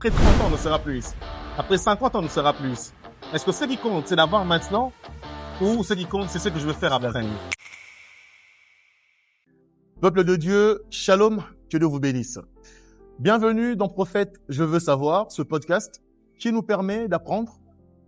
Après 30 ans, on ne sera plus ici. Après 50 ans, on ne sera plus ici. Est-ce que ce qui compte, c'est d'avoir maintenant ou ce qui compte, c'est ce que je veux faire après? Peuple de Dieu, shalom, que Dieu vous bénisse. Bienvenue dans Prophète, je veux savoir, ce podcast qui nous permet d'apprendre,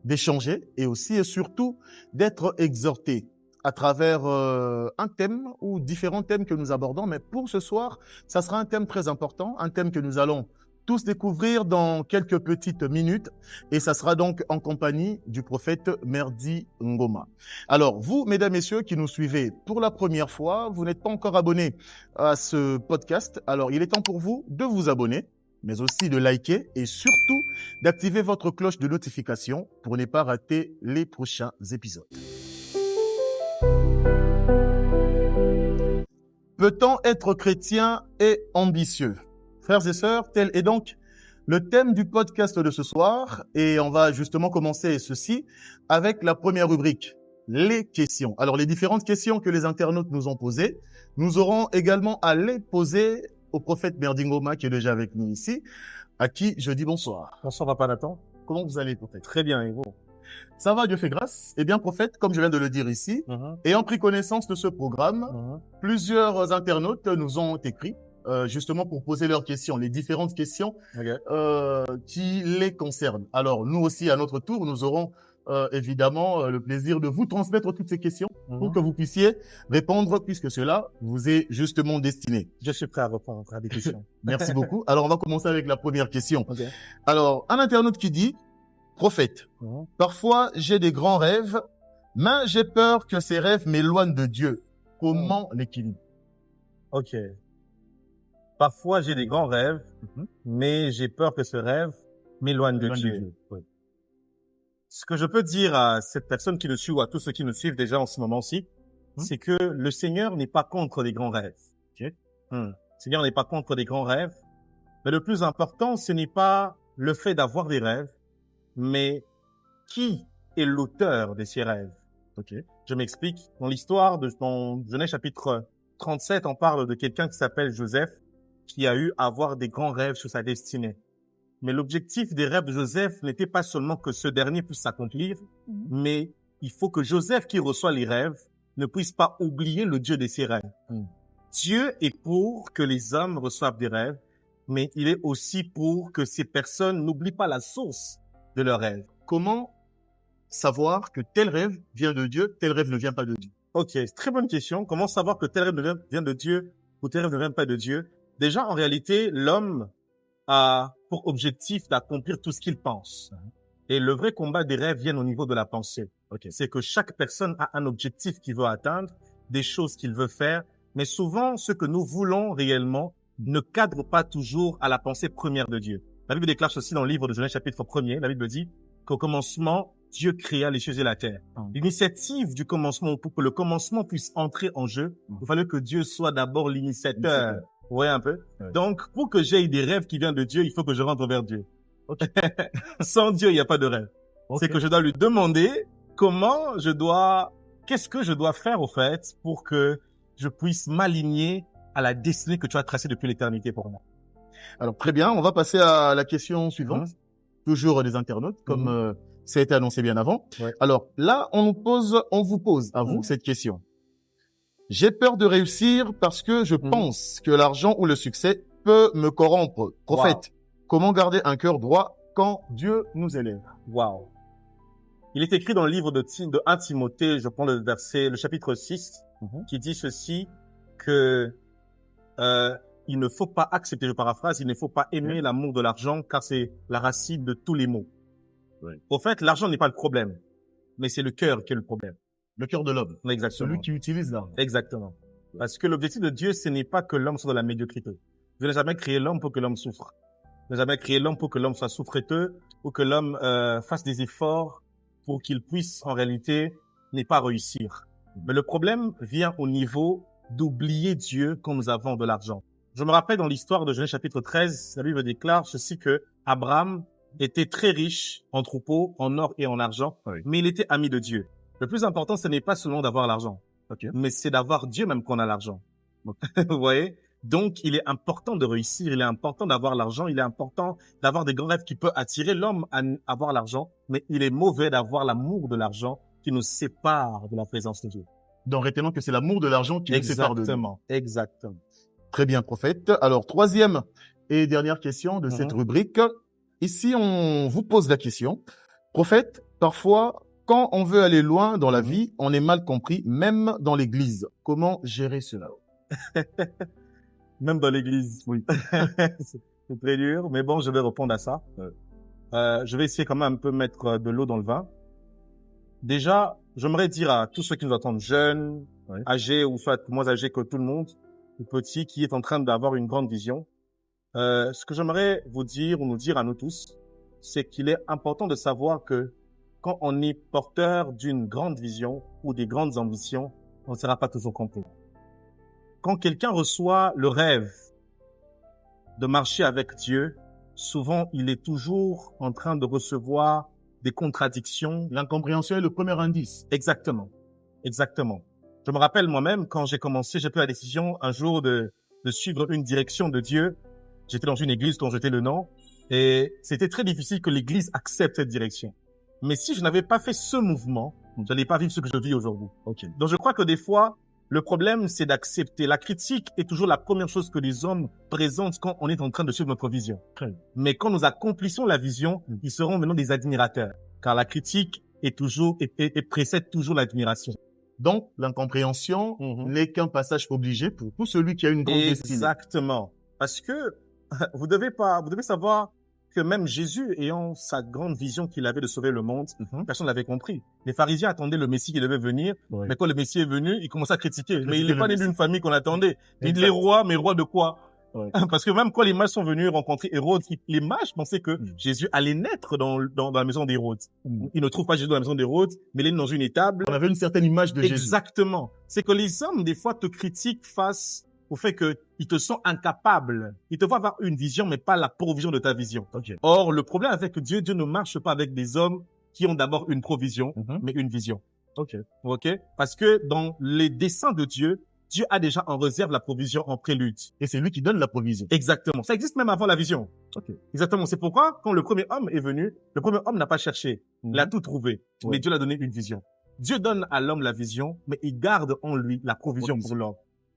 d'échanger et aussi et surtout d'être exhortés à travers un thème ou différents thèmes que nous abordons. Mais pour ce soir, ça sera un thème très important, un thème que nous allons tous découvrir dans quelques petites minutes et ça sera donc en compagnie du prophète Merdi Ngoma. Alors vous, mesdames, messieurs, qui nous suivez pour la première fois, vous n'êtes pas encore abonnés à ce podcast, alors il est temps pour vous de vous abonner, mais aussi de liker et surtout d'activer votre cloche de notification pour ne pas rater les prochains épisodes. Peut-on être chrétien et ambitieux? Frères et sœurs, tel est donc le thème du podcast de ce soir et on va justement commencer ceci avec la première rubrique, les questions. Alors les différentes questions que les internautes nous ont posées, nous aurons également à les poser au prophète Merdi Ngoma qui est déjà avec nous ici, à qui je dis bonsoir. Bonsoir Papa Nathan. Comment vous allez, prophète? Très bien, et vous? Ça va, Dieu fait grâce. Eh bien, prophète, comme je viens de le dire ici, ayant pris connaissance de ce programme, plusieurs internautes nous ont écrit justement pour poser leurs questions, les différentes questions qui les concernent. Alors, nous aussi, à notre tour, nous aurons évidemment le plaisir de vous transmettre toutes ces questions pour que vous puissiez répondre puisque cela vous est justement destiné. Je suis prêt à répondre à des questions. Merci beaucoup. Alors, on va commencer avec la première question. Alors, un internaute qui dit: Prophète, parfois j'ai des grands rêves, mais j'ai peur que ces rêves m'éloignent de Dieu. Comment l'équilibre? Ok. Parfois j'ai des grands rêves, mais j'ai peur que ce rêve m'éloigne de Dieu. Oui. Ce que je peux dire à cette personne qui nous suit ou à tous ceux qui nous suivent déjà en ce moment-ci, c'est que le Seigneur n'est pas contre les grands rêves. Le Seigneur n'est pas contre les grands rêves, mais le plus important, ce n'est pas le fait d'avoir des rêves, mais qui est l'auteur de ces rêves? Je m'explique. Dans l'histoire dans Genèse chapitre 37, on parle de quelqu'un qui s'appelle Joseph, qui a eu à avoir des grands rêves sur sa destinée. Mais l'objectif des rêves de Joseph n'était pas seulement que ce dernier puisse s'accomplir, mais il faut que Joseph, qui reçoit les rêves, ne puisse pas oublier le Dieu de ses rêves. Dieu est pour que les hommes reçoivent des rêves, mais il est aussi pour que ces personnes n'oublient pas la source de leurs rêves. Comment savoir que tel rêve vient de Dieu, tel rêve ne vient pas de Dieu? Ok, très bonne question. Comment savoir que tel rêve vient de Dieu ou tel rêve ne vient pas de Dieu? Déjà, en réalité, l'homme a pour objectif d'accomplir tout ce qu'il pense. Et le vrai combat des rêves vient au niveau de la pensée. C'est que chaque personne a un objectif qu'il veut atteindre, des choses qu'il veut faire, mais souvent, ce que nous voulons réellement ne cadre pas toujours à la pensée première de Dieu. La Bible déclare ceci dans le livre de Genèse chapitre 1er. La Bible dit qu'au commencement, Dieu créa les cieux et la terre. L'initiative du commencement, pour que le commencement puisse entrer en jeu, il fallait que Dieu soit d'abord l'initiateur. Vous voyez un peu? Donc, pour que j'aie des rêves qui viennent de Dieu, il faut que je rentre vers Dieu. Sans Dieu, il n'y a pas de rêve. C'est que je dois lui demander qu'est-ce que je dois faire au fait pour que je puisse m'aligner à la destinée que tu as tracée depuis l'éternité pour moi. Alors, très bien. On va passer à la question suivante. Toujours des internautes, comme ça a été annoncé bien avant. Alors, là, on vous pose à vous cette question. J'ai peur de réussir parce que je pense que l'argent ou le succès peut me corrompre. Prophète, comment garder un cœur droit quand Dieu nous élève? Il est écrit dans le livre de 1 Timothée, je prends le chapitre 6, qui dit ceci, que il ne faut pas accepter, je paraphrase, il ne faut pas aimer l'amour de l'argent car c'est la racine de tous les maux. Au fait, l'argent n'est pas le problème, mais c'est le cœur qui est le problème. Le cœur de l'homme. Exactement. Celui qui utilise l'argent. Exactement. Parce que l'objectif de Dieu, ce n'est pas que l'homme soit dans la médiocrité. Dieu n'a jamais créé l'homme pour que l'homme souffre. Il n'a jamais créé l'homme pour que l'homme soit souffreteux ou que l'homme fasse des efforts pour qu'il puisse, en réalité, ne pas réussir. Mais le problème vient au niveau d'oublier Dieu quand nous avons de l'argent. Je me rappelle dans l'histoire de Genèse chapitre 13, la Bible déclare ceci que Abraham était très riche en troupeaux, en or et en argent, mais il était ami de Dieu. Le plus important, ce n'est pas seulement d'avoir l'argent, mais c'est d'avoir Dieu même qu'on a l'argent. Vous voyez? Donc, il est important de réussir, il est important d'avoir l'argent, il est important d'avoir des grands rêves qui peuvent attirer l'homme à avoir l'argent, mais il est mauvais d'avoir l'amour de l'argent qui nous sépare de la présence de Dieu. Donc, retenons que c'est l'amour de l'argent qui nous sépare de Dieu. Exactement. Très bien, prophète. Alors, troisième et dernière question de cette rubrique. Ici, on vous pose la question. Prophète, parfois, quand on veut aller loin dans la vie, on est mal compris, même dans l'église. Comment gérer cela? Même dans l'église, oui. C'est très dur, mais bon, je vais répondre à ça. Je vais essayer quand même un peu mettre de l'eau dans le vin. Déjà, j'aimerais dire à tous ceux qui nous entendent, jeunes, âgés ou soit moins âgés que tout le monde, ou petits, qui est en train d'avoir une grande vision, ce que j'aimerais vous dire ou nous dire à nous tous, c'est qu'il est important de savoir que quand on est porteur d'une grande vision ou des grandes ambitions, on ne sera pas toujours compris. Quand quelqu'un reçoit le rêve de marcher avec Dieu, souvent il est toujours en train de recevoir des contradictions. L'incompréhension est le premier indice. Exactement. Exactement. Je me rappelle moi-même, quand j'ai commencé, j'ai pris la décision un jour de suivre une direction de Dieu. J'étais dans une église dont j'étais le nom et c'était très difficile que l'église accepte cette direction. Mais si je n'avais pas fait ce mouvement, je n'allais pas vivre ce que je vis aujourd'hui. Donc je crois que des fois, le problème, c'est d'accepter. La critique est toujours la première chose que les hommes présentent quand on est en train de suivre notre vision. Mais quand nous accomplissons la vision, ils seront maintenant des admirateurs. Car la critique est toujours, et précède toujours l'admiration. Donc, l'incompréhension n'est qu'un passage obligé pour tout celui qui a une grande destinée. Exactement. Parce que vous devez savoir que même Jésus, ayant sa grande vision qu'il avait de sauver le monde, personne l'avait compris. Les pharisiens attendaient le Messie qui devait venir, mais quand le Messie est venu, ils commençaient à critiquer. Mais il n'est pas né d'une famille qu'on attendait. Il est roi, mais roi de quoi? Parce que même quand les mages sont venus rencontrer Hérode, les mages pensaient que Jésus allait naître dans la maison d'Hérode. Ils ne trouvent pas Jésus dans la maison d'Hérode, mais il est dans une étable. On avait une certaine image de Jésus. Exactement. C'est que les hommes, des fois, te critiquent face au fait qu'ils te sont incapables. Ils te voient avoir une vision, mais pas la provision de ta vision. Or, le problème avec Dieu ne marche pas avec des hommes qui ont d'abord une provision, mais une vision. Parce que dans les desseins de Dieu, Dieu a déjà en réserve la provision en prélude. Et c'est lui qui donne la provision. Exactement. Ça existe même avant la vision. Exactement. C'est pourquoi, quand le premier homme est venu, le premier homme n'a pas cherché. Il a tout trouvé. Mais Dieu l'a donné une vision. Dieu donne à l'homme la vision, mais il garde en lui la provision pour l'homme.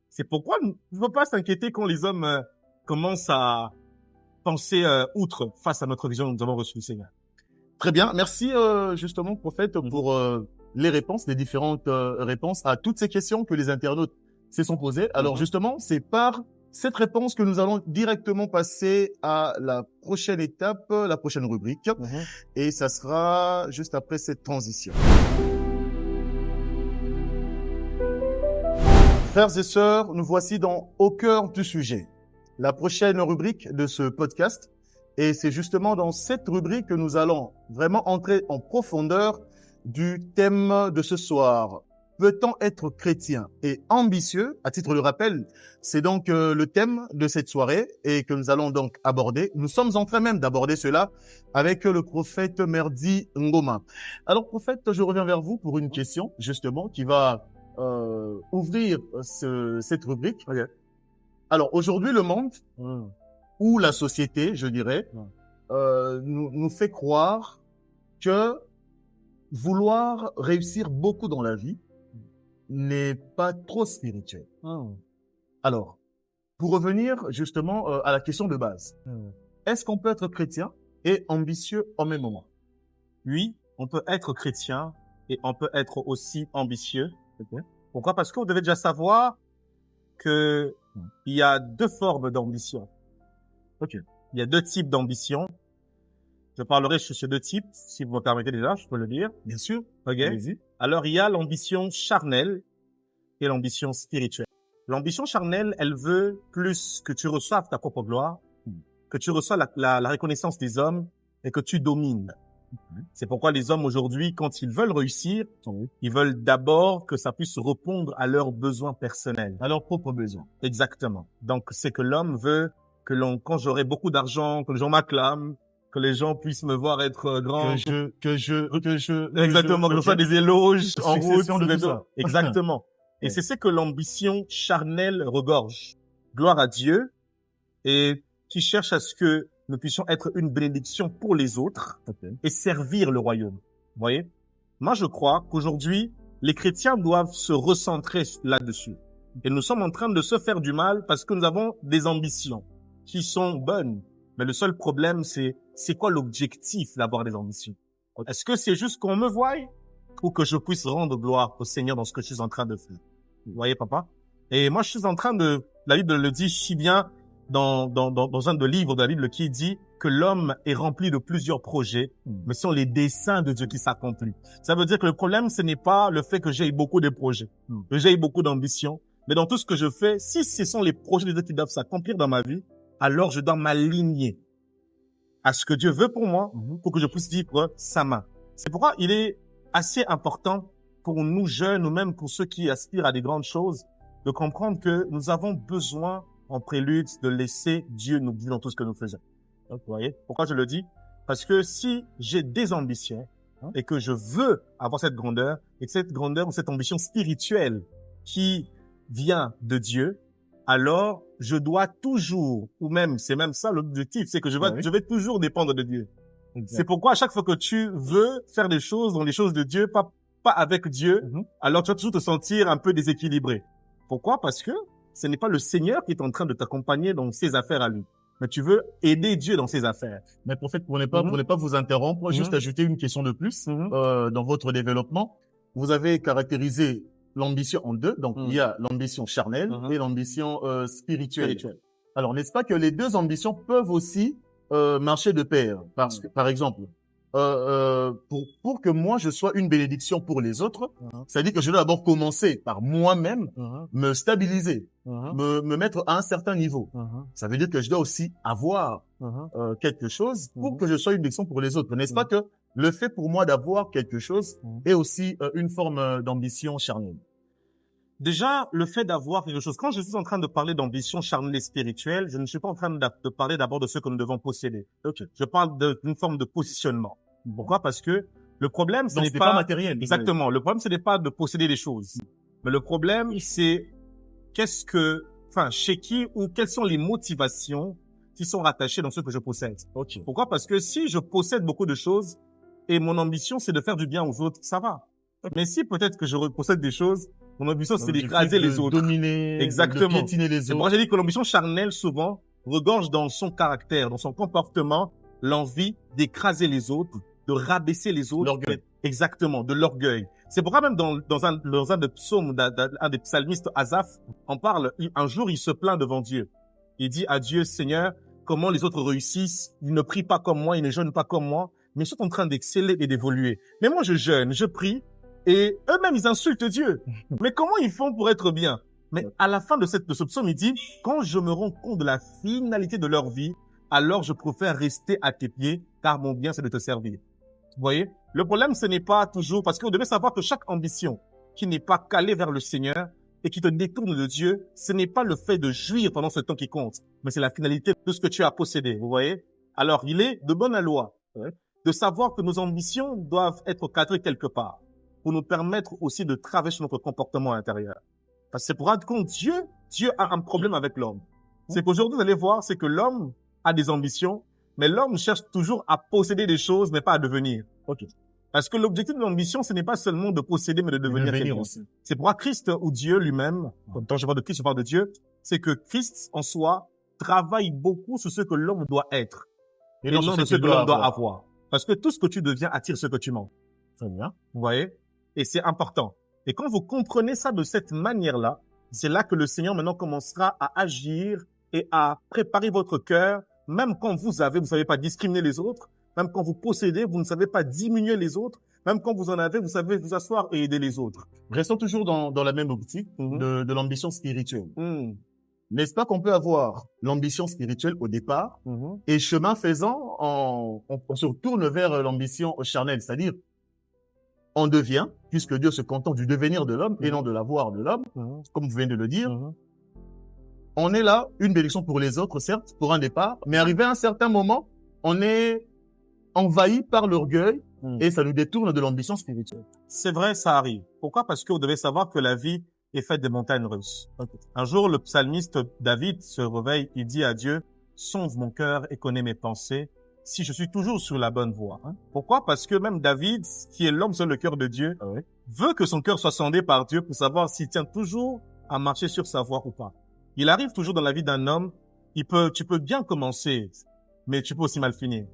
C'est pourquoi il ne faut pas s'inquiéter quand les hommes commencent à penser outre face à notre vision que nous avons reçue du Seigneur. Très bien. Merci justement, prophète, pour les réponses, les différentes réponses à toutes ces questions que les internautes se sont posées. Alors justement, c'est par cette réponse que nous allons directement passer à la prochaine étape, la prochaine rubrique. Et ça sera juste après cette transition. Frères et sœurs, nous voici au cœur du sujet. La prochaine rubrique de ce podcast, et c'est justement dans cette rubrique que nous allons vraiment entrer en profondeur du thème de ce soir. Peut-on être chrétien et ambitieux? À titre de rappel, c'est donc le thème de cette soirée et que nous allons donc aborder. Nous sommes en train même d'aborder cela avec le prophète Merdi Ngoma. Alors prophète, je reviens vers vous pour une question justement qui va ouvrir cette rubrique. Alors aujourd'hui, le monde ou la société, je dirais, nous fait croire que vouloir réussir beaucoup dans la vie n'est pas trop spirituel. Alors, pour revenir justement à la question de base, est-ce qu'on peut être chrétien et ambitieux en même moment? Oui, on peut être chrétien et on peut être aussi ambitieux. Pourquoi? Parce que vous devez déjà savoir que il y a deux formes d'ambition. Il y a deux types d'ambition. Je parlerai sur ces deux types, si vous me permettez déjà, je peux le dire. Bien sûr. Allez-y. Alors, il y a l'ambition charnelle et l'ambition spirituelle. L'ambition charnelle, elle veut plus que tu reçoives ta propre gloire, que tu reçois la reconnaissance des hommes et que tu domines. C'est pourquoi les hommes aujourd'hui, quand ils veulent réussir, ils veulent d'abord que ça puisse répondre à leurs besoins personnels. À leurs propres besoins. Exactement. Donc, c'est que l'homme veut quand j'aurai beaucoup d'argent, que les gens m'acclament, que les gens puissent me voir être grand. Exactement, que je sois des éloges en route. De tout ça. Exactement. Et c'est ce que l'ambition charnelle regorge. gloire à Dieu et qui cherche à ce que nous puissions être une bénédiction pour les autres et servir le royaume. Vous voyez? Moi, je crois qu'aujourd'hui, les chrétiens doivent se recentrer là-dessus. Et nous sommes en train de se faire du mal parce que nous avons des ambitions qui sont bonnes. Mais le seul problème, c'est quoi l'objectif d'avoir des ambitions? Est-ce que c'est juste qu'on me voie ou que je puisse rendre gloire au Seigneur dans ce que je suis en train de faire? Vous voyez, papa? Et moi, je suis en train la Bible le dit si bien dans un des livres de la Bible qui dit que l'homme est rempli de plusieurs projets, mais ce sont les desseins de Dieu qui s'accomplissent. Ça veut dire que le problème, ce n'est pas le fait que j'ai beaucoup de projets, que j'ai beaucoup d'ambition, mais dans tout ce que je fais, si ce sont les projets de Dieu qui doivent s'accomplir dans ma vie, alors je dois m'aligner à ce que Dieu veut pour moi, pour que je puisse vivre sa main. C'est pourquoi il est assez important pour nous jeunes, ou même pour ceux qui aspirent à des grandes choses, de comprendre que nous avons besoin, en prélude, de laisser Dieu nous guider dans tout ce que nous faisons. Vous voyez? Pourquoi je le dis? Parce que si j'ai des ambitions, et que je veux avoir cette grandeur, et que cette grandeur ou cette ambition spirituelle qui vient de Dieu, alors je dois toujours, ou même, c'est même ça l'objectif, c'est que je vais toujours dépendre de Dieu. Exact. C'est pourquoi à chaque fois que tu veux faire des choses dans les choses de Dieu, pas avec Dieu, alors tu vas toujours te sentir un peu déséquilibré. Pourquoi? Parce que ce n'est pas le Seigneur qui est en train de t'accompagner dans ses affaires à lui. Mais tu veux aider Dieu dans ses affaires. Mais prophète, pour ne pas vous interrompre, juste ajouter une question de plus dans votre développement. Vous avez caractérisé l'ambition en deux. Donc, il y a l'ambition charnelle et l'ambition spirituelle. Alors, n'est-ce pas que les deux ambitions peuvent aussi marcher de pair? Parce que, par exemple, pour que moi je sois une bénédiction pour les autres, c'est-à-dire que je dois d'abord commencer par moi-même, me stabiliser, me mettre à un certain niveau. Ça veut dire que je dois aussi avoir quelque chose pour que je sois une bénédiction pour les autres. N'est-ce pas que le fait pour moi d'avoir quelque chose est aussi une forme d'ambition charnelle? Déjà, le fait d'avoir quelque chose, quand je suis en train de parler d'ambition charnelle et spirituelle, je ne suis pas en train de parler d'abord de ce que nous devons posséder. Je parle d'une forme de positionnement. Pourquoi? Parce que le problème, ce n'est pas matériel. Exactement. Le problème, ce n'est pas de posséder des choses. Mais le problème, c'est chez qui ou quelles sont les motivations qui sont rattachées dans ce que je possède. Pourquoi? Parce que si je possède beaucoup de choses et mon ambition, c'est de faire du bien aux autres, ça va. Mais si peut-être que je possède des choses, mon ambition, c'est d'écraser les autres. Dominer, exactement. De piétiner les autres. C'est pourquoi j'ai dit que l'ambition charnelle, souvent, regorge dans son caractère, dans son comportement, l'envie d'écraser les autres, de rabaisser les autres. L'orgueil. Exactement, de l'orgueil. C'est pourquoi même dans un des psaumes, un des psalmistes, Asaph, on parle, un jour, il se plaint devant Dieu. Il dit à Dieu, Seigneur, comment les autres réussissent, ils ne prient pas comme moi, ils ne jeûnent pas comme moi, mais ils sont en train d'exceller et d'évoluer. Mais moi, je jeûne, je prie, et eux-mêmes, ils insultent Dieu. Mais comment ils font pour être bien? Mais à la fin de ce psaume, il dit, quand je me rends compte de la finalité de leur vie, alors je préfère rester à tes pieds, car mon bien, c'est de te servir. Vous voyez? Le problème, ce n'est pas toujours, parce que vous devez savoir que chaque ambition qui n'est pas calée vers le Seigneur et qui te détourne de Dieu, ce n'est pas le fait de jouir pendant ce temps qui compte, mais c'est la finalité de ce que tu as possédé. Vous voyez? Alors, il est de bonne loi de savoir que nos ambitions doivent être cadrées quelque part, pour nous permettre aussi de traverser notre comportement intérieur. Parce que c'est pour rendre compte, Dieu a un problème avec l'homme. C'est qu'aujourd'hui, vous allez voir, c'est que l'homme a des ambitions, mais l'homme cherche toujours à posséder des choses, mais pas à devenir. Parce que l'objectif de l'ambition, ce n'est pas seulement de posséder, mais de devenir quelqu'un. C'est pourquoi Christ ou Dieu lui-même, quand je parle de Christ, je parle de Dieu, c'est que Christ, en soi, travaille beaucoup sur ce que l'homme doit être. Et non de ce que l'homme doit avoir. Parce que tout ce que tu deviens attire ce que tu manques. Très bien. Vous voyez? Et c'est important. Et quand vous comprenez ça de cette manière-là, c'est là que le Seigneur maintenant commencera à agir et à préparer votre cœur, même quand vous savez pas discriminer les autres, même quand vous possédez, vous ne savez pas diminuer les autres, même quand vous en avez, vous savez vous asseoir et aider les autres. Restons toujours dans la même optique de l'ambition spirituelle. N'est-ce pas qu'on peut avoir l'ambition spirituelle au départ et chemin faisant, on se retourne vers l'ambition charnelle, c'est-à-dire on devient, puisque Dieu se contente du devenir de l'homme et non de l'avoir de l'homme, comme vous venez de le dire, on est là, une bénédiction pour les autres, certes, pour un départ, mais arrivé à un certain moment, on est envahi par l'orgueil et ça nous détourne de l'ambition spirituelle. C'est vrai, ça arrive. Pourquoi? Parce que vous devez savoir que la vie et faites des montagnes russes. Un jour, le psalmiste David se réveille, il dit à Dieu, sonde mon cœur et connais mes pensées, si je suis toujours sur la bonne voie. Pourquoi? Parce que même David, qui est l'homme sur le cœur de Dieu, veut que son cœur soit sondé par Dieu pour savoir s'il tient toujours à marcher sur sa voie ou pas. Il arrive toujours dans la vie d'un homme, tu peux bien commencer, mais tu peux aussi mal finir.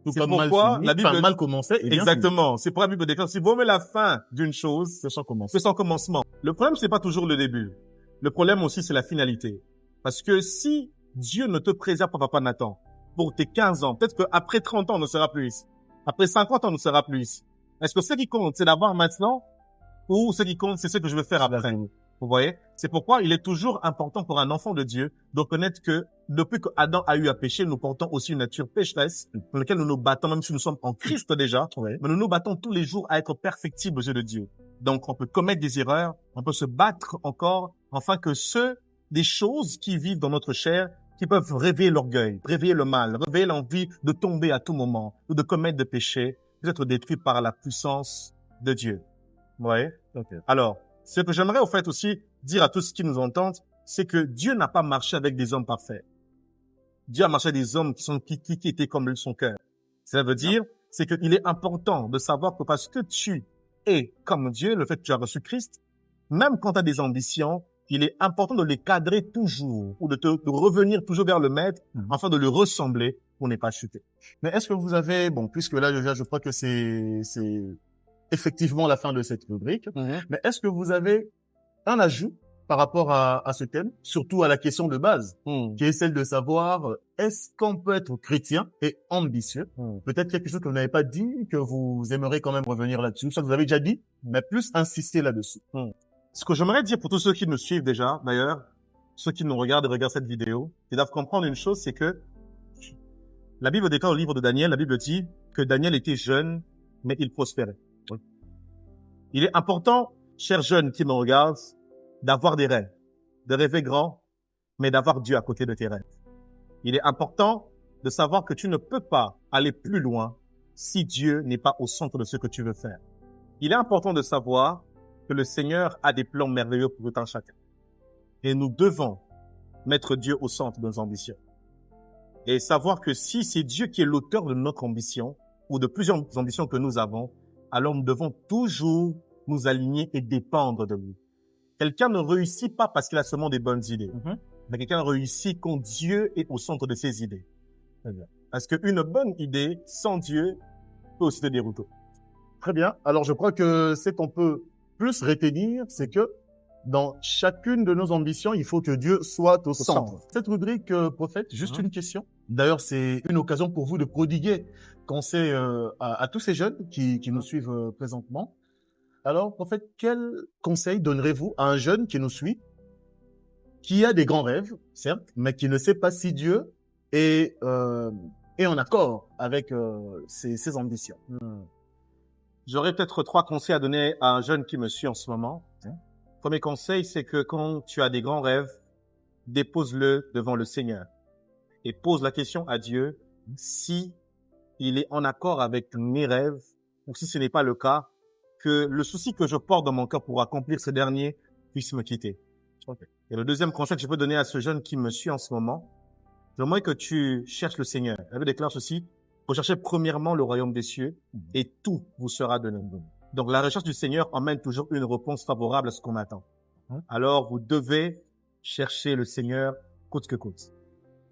C'est pourquoi la Bible mal commencé et bien exactement. C'est pourquoi la Bible déclare, si vaut mieux la fin d'une chose que son commencement. Le problème, c'est pas toujours le début. Le problème aussi, c'est la finalité. Parce que si Dieu ne te préserve pas, papa Nathan, pour tes 15 ans, peut-être qu'après 30 ans, on ne sera plus ici. Après 50 ans, on ne sera plus ici. Est-ce que ce qui compte, c'est d'avoir maintenant, ou ce qui compte, c'est ce que je veux faire après? Vous voyez? C'est pourquoi il est toujours important pour un enfant de Dieu de reconnaître que depuis qu'Adam a eu à pécher, nous portons aussi une nature pécheresse dans laquelle nous nous battons, même si nous sommes en Christ déjà, mais nous nous battons tous les jours à être perfectibles aux yeux de Dieu. Donc, on peut commettre des erreurs, on peut se battre encore, afin que des choses qui vivent dans notre chair, qui peuvent réveiller l'orgueil, réveiller le mal, réveiller l'envie de tomber à tout moment, ou de commettre des péchés, puissent être détruits par la puissance de Dieu. Vous voyez? Alors, ce que j'aimerais au fait aussi dire à tous ceux qui nous entendent, c'est que Dieu n'a pas marché avec des hommes parfaits. Dieu a marché avec des hommes qui étaient comme son cœur. Ça veut dire, c'est qu'il est important de savoir que parce que tu es comme Dieu, le fait que tu as reçu Christ, même quand tu as des ambitions, il est important de les cadrer toujours ou de revenir toujours vers le maître afin de le ressembler pour ne pas chuter. Mais est-ce que vous avez, puisque là déjà je crois que c'est effectivement la fin de cette rubrique, mais est-ce que vous avez un ajout par rapport à ce thème, surtout à la question de base, qui est celle de savoir est-ce qu'on peut être chrétien et ambitieux? Peut-être quelque chose que vous n'avez pas dit, que vous aimeriez quand même revenir là-dessus. Ça, vous avez déjà dit, mais plus insister là-dessus. Ce que j'aimerais dire pour tous ceux qui nous suivent déjà, d'ailleurs, ceux qui nous regardent et regardent cette vidéo, ils doivent comprendre une chose, c'est que la Bible déclare au livre de Daniel, la Bible dit que Daniel était jeune, mais il prospérait. Il est important, chers jeunes qui me regardent, d'avoir des rêves, de rêver grand, mais d'avoir Dieu à côté de tes rêves. Il est important de savoir que tu ne peux pas aller plus loin si Dieu n'est pas au centre de ce que tu veux faire. Il est important de savoir que le Seigneur a des plans merveilleux pour tout un chacun. Et nous devons mettre Dieu au centre de nos ambitions. Et savoir que si c'est Dieu qui est l'auteur de notre ambition, ou de plusieurs ambitions que nous avons, alors nous devons toujours nous aligner et dépendre de lui. Quelqu'un ne réussit pas parce qu'il a seulement des bonnes idées. Mais quelqu'un réussit quand Dieu est au centre de ses idées. Parce qu'une bonne idée sans Dieu peut aussi te dérouter. Très bien. Alors, je crois que ce qu'on peut plus retenir, c'est que dans chacune de nos ambitions, il faut que Dieu soit au centre. Cette rubrique, prophète, juste une question. D'ailleurs, c'est une occasion pour vous de prodiguer conseil à tous ces jeunes qui nous suivent présentement. Alors, prophète, quel conseil donnerez-vous à un jeune qui nous suit, qui a des grands rêves, certes, mais qui ne sait pas si Dieu est en accord avec ses ambitions? J'aurais peut-être 3 conseils à donner à un jeune qui me suit en ce moment. Premier conseil, c'est que quand tu as des grands rêves, dépose-le devant le Seigneur et pose la question à Dieu si il est en accord avec mes rêves ou si ce n'est pas le cas, que le souci que je porte dans mon cœur pour accomplir ce dernier puisse me quitter. Et le deuxième conseil que je peux donner à ce jeune qui me suit en ce moment, j'aimerais que tu cherches le Seigneur. Elle déclare ceci: recherchez premièrement le royaume des cieux et tout vous sera donné. Donc la recherche du Seigneur emmène toujours une réponse favorable à ce qu'on attend. Alors vous devez chercher le Seigneur coûte que coûte.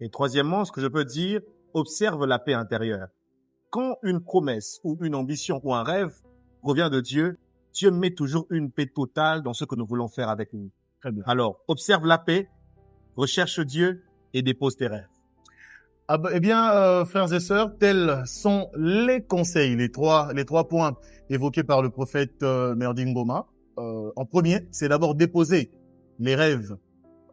Et troisièmement, ce que je peux dire, observe la paix intérieure. Quand une promesse ou une ambition ou un rêve provient de Dieu, Dieu met toujours une paix totale dans ce que nous voulons faire avec lui. Très bien. Alors, observe la paix, recherche Dieu et dépose tes rêves. Eh bien, frères et sœurs, tels sont les conseils, les trois points évoqués par le prophète Merdi Ngoma. En premier, c'est d'abord déposer les rêves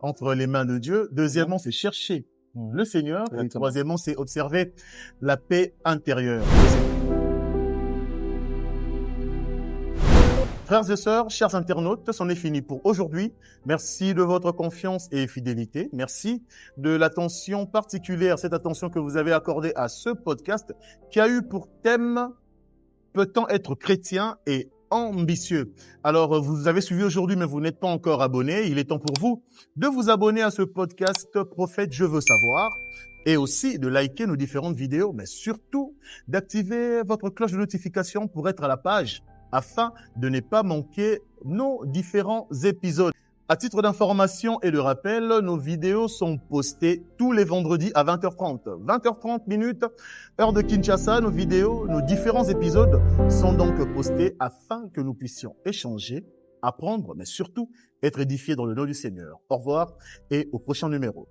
entre les mains de Dieu. Deuxièmement, c'est chercher le Seigneur. Et troisièmement, c'est observer la paix intérieure. Frères et sœurs, chers internautes, c'en est fini pour aujourd'hui. Merci de votre confiance et fidélité. Merci de l'attention particulière, cette attention que vous avez accordée à ce podcast qui a eu pour thème « Peut-on être chrétien et ambitieux. Alors, vous avez suivi aujourd'hui, mais vous n'êtes pas encore abonné. Il est temps pour vous de vous abonner à ce podcast Prophète, je veux savoir, et aussi de liker nos différentes vidéos, mais surtout d'activer votre cloche de notification pour être à la page afin de ne pas manquer nos différents épisodes. À titre d'information et de rappel, nos vidéos sont postées tous les vendredis à 20h30. 20h30 minutes, heure de Kinshasa, nos vidéos, nos différents épisodes sont donc postés afin que nous puissions échanger, apprendre, mais surtout être édifiés dans le nom du Seigneur. Au revoir et au prochain numéro.